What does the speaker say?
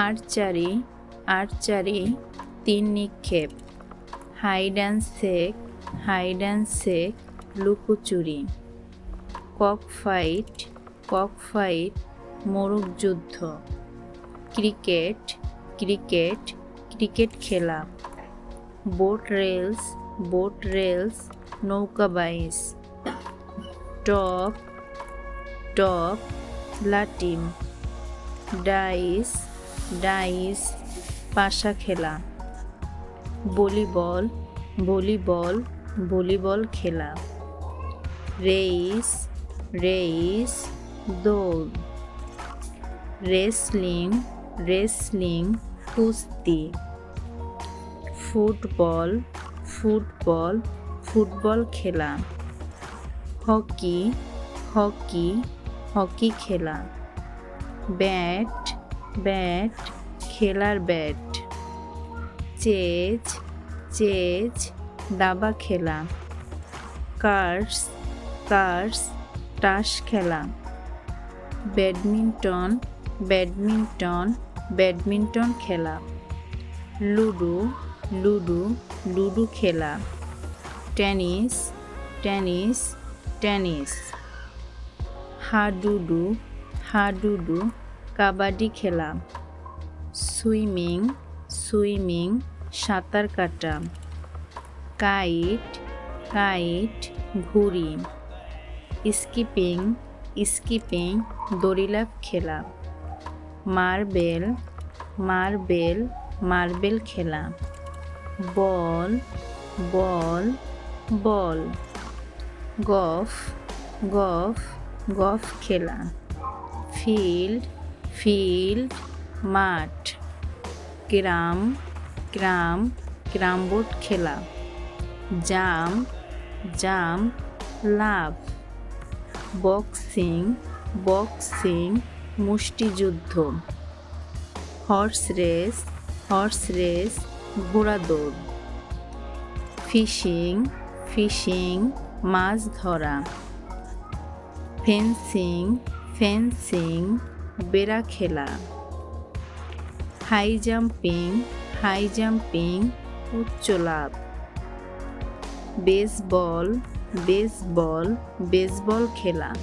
Archery archery তীর নিক্ষেপ। Hide and সেক লুকোচুরি। ককফাইট মোরগ যুদ্ধ। ক্রিকেট খেলা। বোট রেলস নৌকা বাইচ। টপ লাটিম। ডাইস পাশা খেলা। ভলিবল খেলা। রেইস দৌড়। রেসলিং কুস্তি। ফুটবল খেলা। হকি খেলা। ব্যাট খেলার ব্যাট। চেজ দাবা খেলা। কার্স তাস খেলা। ব্যাডমিন্টন খেলা। লুডো খেলা। টেনিস। হাডুডু কাবাডি খেলা। সুইমিং সাঁতার কাটা। কাইট ঘুড়ি। স্কিপিং দড়িলাফ খেলা। মার্বেল খেলা। বল। গফ খেলা। ফিল্ড মাঠ। ক্যারামবোর্ড খেলা। জাম লাভ। বক্সিং মুষ্টিযুদ্ধ। হর্স রেস ঘোড়া দৌড়। ফিশিং মাছ ধরা। ফেন্সিং বেড়া খেলা। হাই জাম্পিং উচ্চ লাফ। বেসবল খেলা।